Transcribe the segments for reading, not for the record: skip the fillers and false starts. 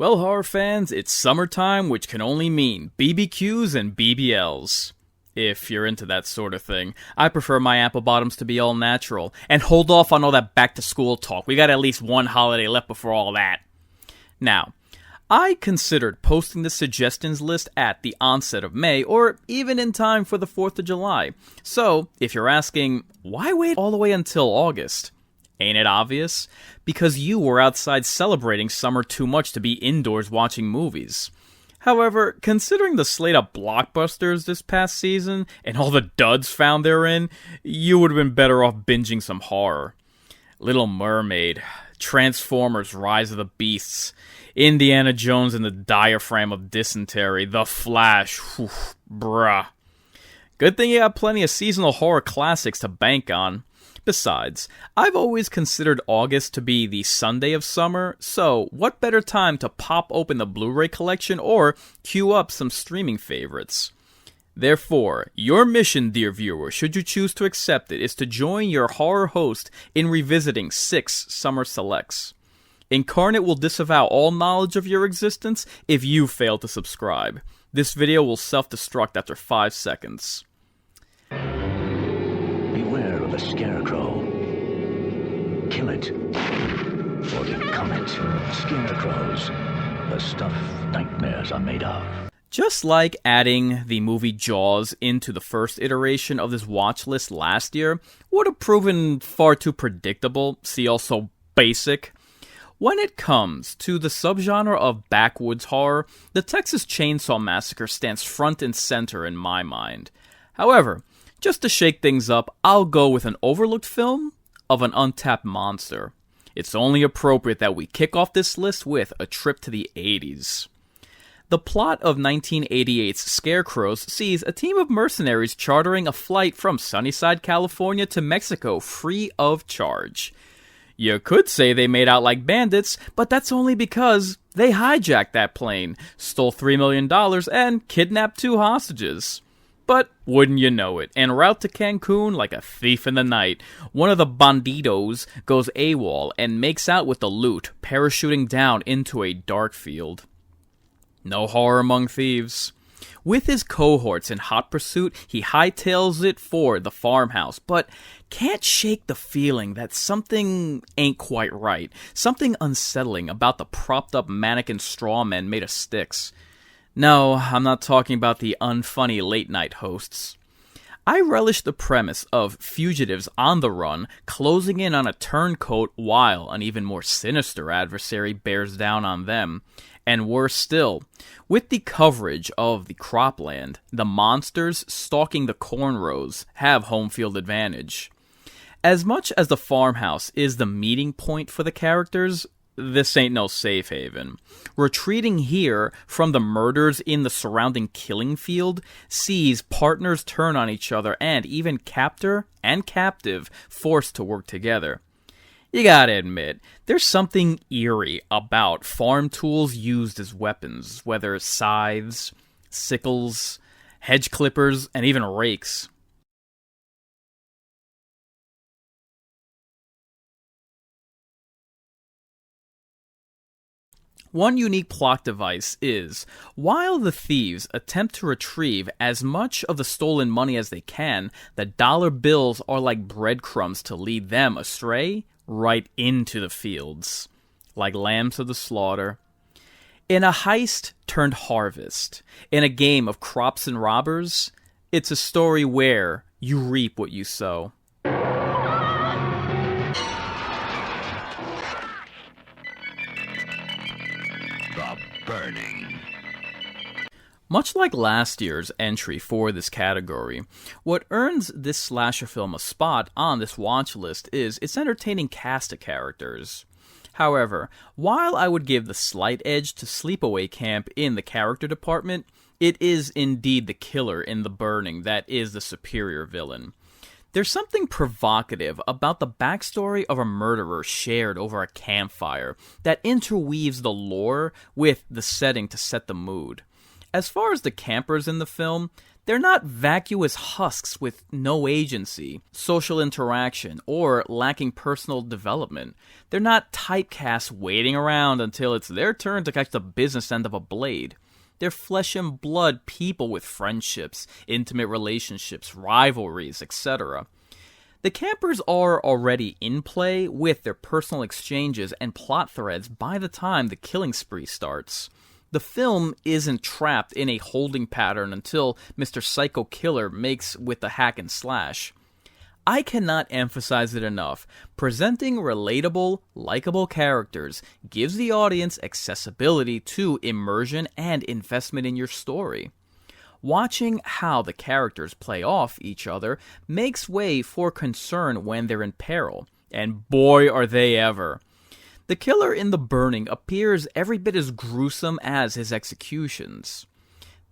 Well, horror fans, it's summertime, which can only mean BBQs and BBLs. If you're into that sort of thing. I prefer my apple bottoms to be all natural. And hold off on all that back-to-school talk. We got at least one holiday left before all that. Now, I considered posting the suggestions list at the onset of May, or even in time for the 4th of July. So, if you're asking, why wait all the way until August? Ain't it obvious? Because you were outside celebrating summer too much to be indoors watching movies. However, considering the slate of blockbusters this past season, and all the duds found therein, you would have been better off binging some horror. Little Mermaid, Transformers Rise of the Beasts, Indiana Jones and the Diaphragm of Dysentery, The Flash, whew, bruh. Good thing you got plenty of seasonal horror classics to bank on. Besides, I've always considered August to be the Sunday of summer, so what better time to pop open the Blu-ray collection or queue up some streaming favorites? Therefore, your mission, dear viewer, should you choose to accept it, is to join your horror host in revisiting 6 summer selects. Inkarnate will disavow all knowledge of your existence if you fail to subscribe. This video will self-destruct after 5 seconds. Beware of a scarecrow. Kill it. Or become it. Scarecrows. The stuff nightmares are made of. Just like adding the movie Jaws into the first iteration of this watch list last year would have proven far too predictable, see also basic. When it comes to the subgenre of backwoods horror, the Texas Chainsaw Massacre stands front and center in my mind. However, just to shake things up, I'll go with an overlooked film of an untapped monster. It's only appropriate that we kick off this list with a trip to the 80s. The plot of 1988's Scarecrows sees a team of mercenaries chartering a flight from Sunnyside, California to Mexico free of charge. You could say they made out like bandits, but that's only because they hijacked that plane, stole $3 million, and kidnapped 2 hostages. But wouldn't you know it, en route to Cancun like a thief in the night, one of the bandidos goes AWOL and makes out with the loot, parachuting down into a dark field. No horror among thieves. With his cohorts in hot pursuit, he hightails it for the farmhouse, but can't shake the feeling that something ain't quite right, something unsettling about the propped-up mannequin strawmen made of sticks. No, I'm not talking about the unfunny late-night hosts. I relish the premise of fugitives on the run closing in on a turncoat while an even more sinister adversary bears down on them. And worse still, with the coverage of the cropland, the monsters stalking the corn rows have home field advantage. As much as the farmhouse is the meeting point for the characters, this ain't no safe haven. Retreating here from the murders in the surrounding killing field sees partners turn on each other and even captor and captive forced to work together. You gotta admit, there's something eerie about farm tools used as weapons, whether scythes, sickles, hedge clippers, and even rakes. One unique plot device is, while the thieves attempt to retrieve as much of the stolen money as they can, the dollar bills are like breadcrumbs to lead them astray right into the fields, like lambs to the slaughter. In a heist turned harvest, in a game of crops and robbers, it's a story where you reap what you sow. The Burning. Much like last year's entry for this category, what earns this slasher film a spot on this watch list is its entertaining cast of characters. However, while I would give the slight edge to Sleepaway Camp in the character department, it is indeed the killer in The Burning that is the superior villain. There's something provocative about the backstory of a murderer shared over a campfire that interweaves the lore with the setting to set the mood. As far as the campers in the film, they're not vacuous husks with no agency, social interaction, or lacking personal development. They're not typecast waiting around until it's their turn to catch the business end of a blade. They're flesh and blood people with friendships, intimate relationships, rivalries, etc. The campers are already in play with their personal exchanges and plot threads by the time the killing spree starts. The film isn't trapped in a holding pattern until Mr. Psycho Killer makes with the hack and slash. I cannot emphasize it enough. Presenting relatable, likable characters gives the audience accessibility to immersion and investment in your story. Watching how the characters play off each other makes way for concern when they're in peril, and boy are they ever. The killer in The Burning appears every bit as gruesome as his executions.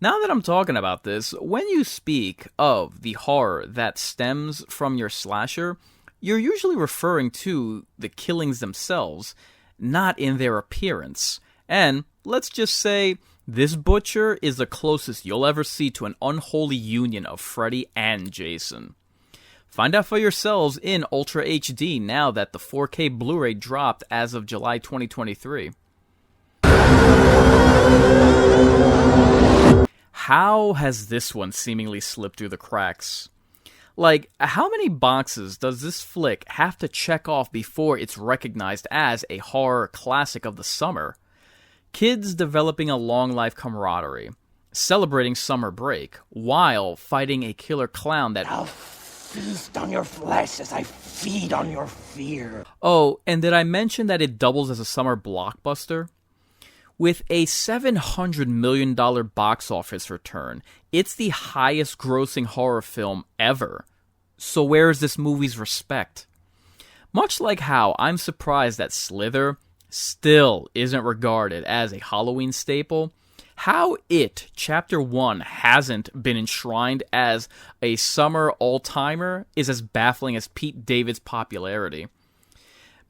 Now that I'm talking about this, when you speak of the horror that stems from your slasher, you're usually referring to the killings themselves, not in their appearance. And let's just say, this butcher is the closest you'll ever see to an unholy union of Freddy and Jason. Find out for yourselves in Ultra HD now that the 4K Blu-ray dropped as of July 2023. How has this one seemingly slipped through the cracks? Like, how many boxes does this flick have to check off before it's recognized as a horror classic of the summer? Kids developing a long-life camaraderie, celebrating summer break, while fighting a killer clown that... I'll feast on your flesh as I feed on your fear. Oh, and did I mention that it doubles as a summer blockbuster? With a $700 million box office return, it's the highest grossing horror film ever. So where is this movie's respect? Much like how I'm surprised that Slither still isn't regarded as a Halloween staple, how It Chapter 1 hasn't been enshrined as a summer all-timer is as baffling as Pete David's popularity.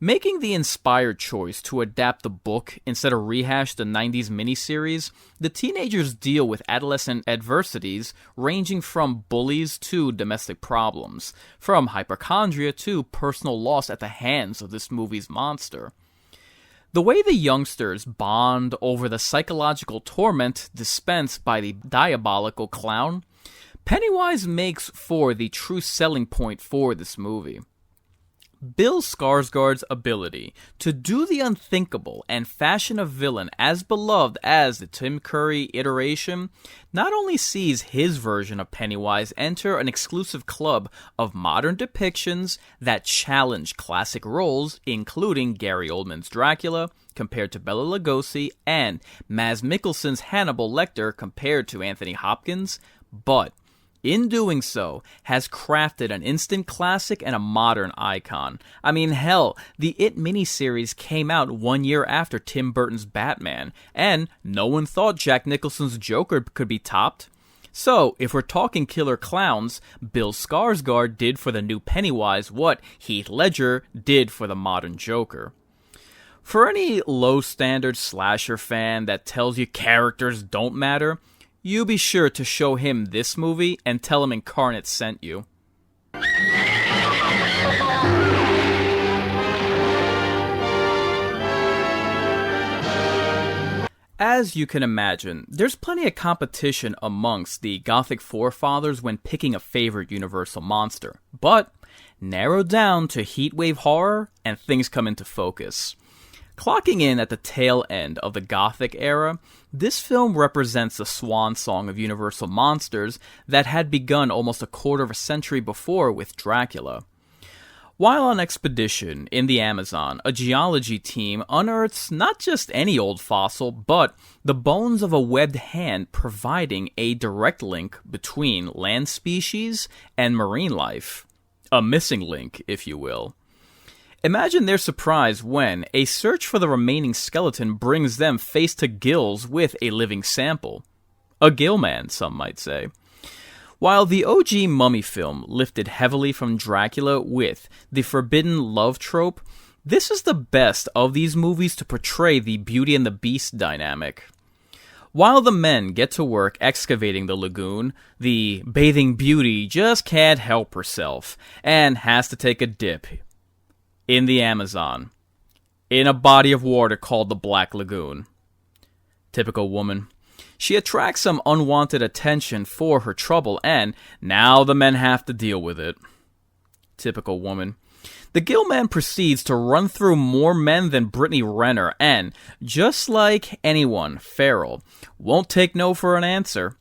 Making the inspired choice to adapt the book instead of rehash the 90s miniseries, the teenagers deal with adolescent adversities ranging from bullies to domestic problems, from hypochondria to personal loss at the hands of this movie's monster. The way the youngsters bond over the psychological torment dispensed by the diabolical clown, Pennywise makes for the true selling point for this movie. Bill Skarsgård's ability to do the unthinkable and fashion a villain as beloved as the Tim Curry iteration not only sees his version of Pennywise enter an exclusive club of modern depictions that challenge classic roles, including Gary Oldman's Dracula compared to Bela Lugosi and Mads Mikkelsen's Hannibal Lecter compared to Anthony Hopkins, but in doing so, has crafted an instant classic and a modern icon. I mean, hell, the It miniseries came out 1 year after Tim Burton's Batman, and no one thought Jack Nicholson's Joker could be topped. So, if we're talking killer clowns, Bill Skarsgård did for the new Pennywise what Heath Ledger did for the modern Joker. For any low-standard slasher fan that tells you characters don't matter, you be sure to show him this movie and tell him Inkarnate sent you. As you can imagine, there's plenty of competition amongst the Gothic forefathers when picking a favorite Universal monster, but narrow down to Heatwave horror and things come into focus. Clocking in at the tail end of the Gothic era, this film represents the swan song of Universal monsters that had begun almost a quarter of a century before with Dracula. While on expedition in the Amazon, a geology team unearths not just any old fossil, but the bones of a webbed hand, providing a direct link between land species and marine life. A missing link, if you will. Imagine their surprise when a search for the remaining skeleton brings them face to gills with a living sample. A gill man, some might say. While the OG Mummy film lifted heavily from Dracula with the forbidden love trope, this is the best of these movies to portray the Beauty and the Beast dynamic. While the men get to work excavating the lagoon, the bathing beauty just can't help herself and has to take a dip in the Amazon, in a body of water called the Black Lagoon. Typical woman. She attracts some unwanted attention for her trouble, and now the men have to deal with it. Typical woman. The gill man proceeds to run through more men than Brittany Renner, and, just like anyone, Farrell won't take no for an answer.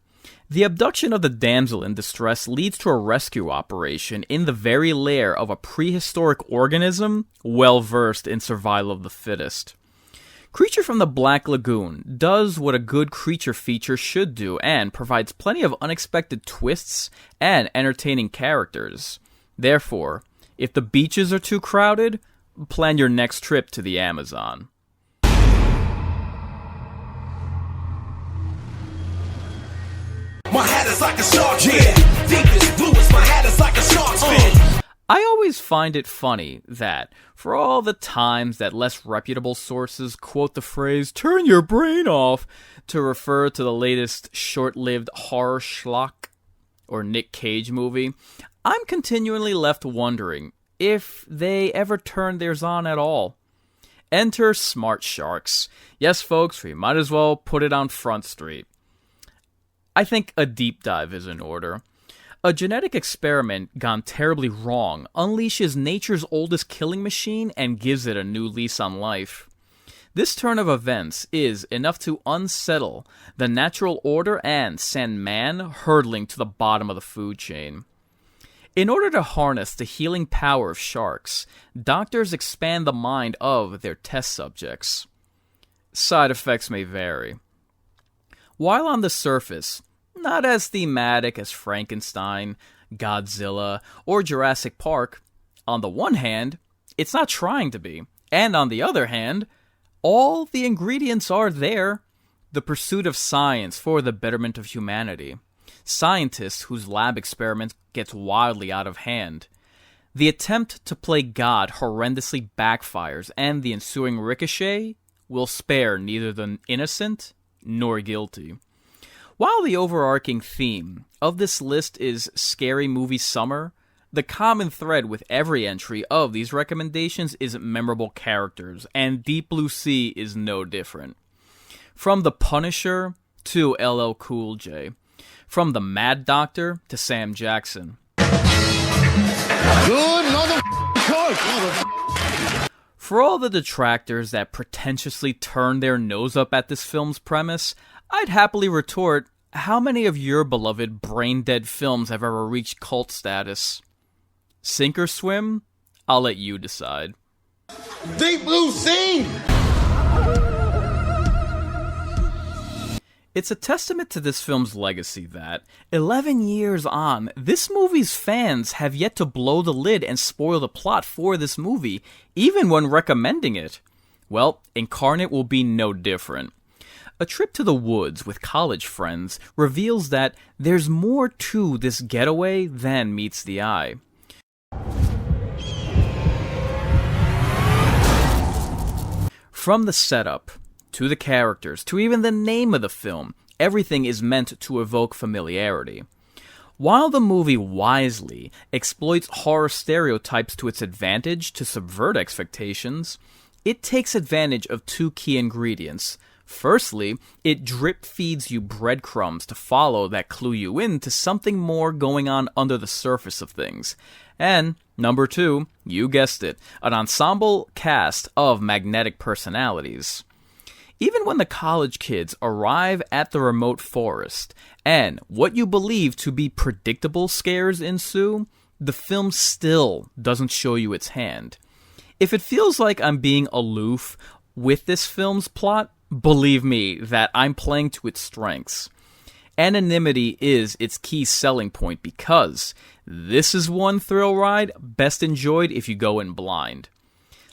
The abduction of the damsel in distress leads to a rescue operation in the very lair of a prehistoric organism well versed in survival of the fittest. Creature from the Black Lagoon does what a good creature feature should do and provides plenty of unexpected twists and entertaining characters. Therefore, if the beaches are too crowded, plan your next trip to the Amazon. My hat is like a shark's fin. Deep as blue as my hat is like a shark's fin. I always find it funny that, for all the times that less reputable sources quote the phrase, "turn your brain off," to refer to the latest short-lived horror schlock or Nick Cage movie, I'm continually left wondering if they ever turn theirs on at all. Enter smart sharks. Yes, folks, we might as well put it on Front Street. I think a deep dive is in order. A genetic experiment gone terribly wrong unleashes nature's oldest killing machine and gives it a new lease on life. This turn of events is enough to unsettle the natural order and send man hurtling to the bottom of the food chain. In order to harness the healing power of sharks, doctors expand the mind of their test subjects. Side effects may vary. While on the surface, not as thematic as Frankenstein, Godzilla, or Jurassic Park, on the one hand, it's not trying to be, and on the other hand, all the ingredients are there. The pursuit of science for the betterment of humanity. Scientists whose lab experiments gets wildly out of hand. The attempt to play God horrendously backfires, and the ensuing ricochet will spare neither the innocent nor guilty. While the overarching theme of this list is scary movie summer, the common thread with every entry of these recommendations is memorable characters, and Deep Blue Sea is no different. From The Punisher to LL Cool J. From the Mad Doctor to Sam Jackson. Good mother coach. For all the detractors that pretentiously turn their nose up at this film's premise, I'd happily retort, how many of your beloved brain-dead films have ever reached cult status? Sink or swim? I'll let you decide. Deep Blue Sea. It's a testament to this film's legacy that, 11 years on, this movie's fans have yet to blow the lid and spoil the plot for this movie, even when recommending it. Well, Inkarnate will be no different. A trip to the woods with college friends reveals that there's more to this getaway than meets the eye. From the setup, to the characters, to even the name of the film, everything is meant to evoke familiarity. While the movie wisely exploits horror stereotypes to its advantage to subvert expectations, it takes advantage of two key ingredients. Firstly, it drip feeds you breadcrumbs to follow that clue you in to something more going on under the surface of things. And, number two, you guessed it, an ensemble cast of magnetic personalities. Even when the college kids arrive at the remote forest, and what you believe to be predictable scares ensue, the film still doesn't show you its hand. If it feels like I'm being aloof with this film's plot, believe me that I'm playing to its strengths. Anonymity is its key selling point because this is one thrill ride best enjoyed if you go in blind.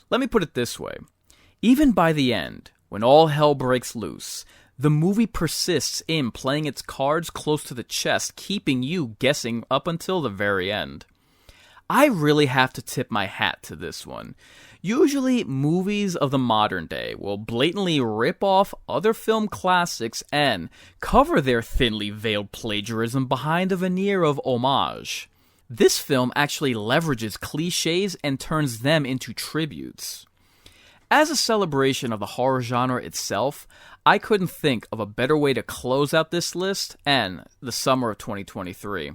Let me put it this way. Even by the end, when all hell breaks loose, the movie persists in playing its cards close to the chest, keeping you guessing up until the very end. I really have to tip my hat to this one. Usually, movies of the modern day will blatantly rip off other film classics and cover their thinly veiled plagiarism behind a veneer of homage. This film actually leverages cliches and turns them into tributes. As a celebration of the horror genre itself, I couldn't think of a better way to close out this list and the summer of 2023.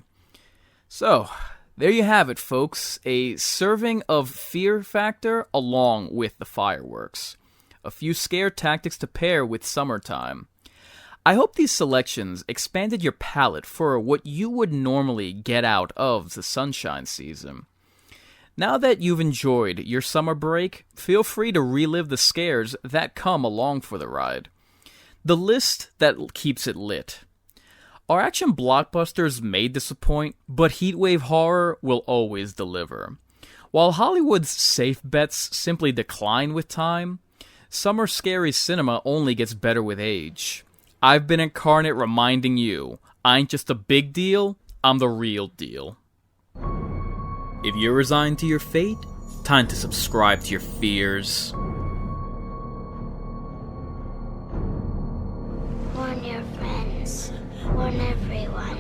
So, there you have it, folks. A serving of Fear Factor along with the fireworks. A few scare tactics to pair with summertime. I hope these selections expanded your palette for what you would normally get out of the sunshine season. Now that you've enjoyed your summer break, feel free to relive the scares that come along for the ride. The list that keeps it lit. Our action blockbusters may disappoint, but Heatwave horror will always deliver. While Hollywood's safe bets simply decline with time, summer scary cinema only gets better with age. I've been Inkarnate reminding you, I ain't just a big deal, I'm the real deal. If you're resigned to your fate, time to subscribe to your fears. Warn your friends. Warn everyone.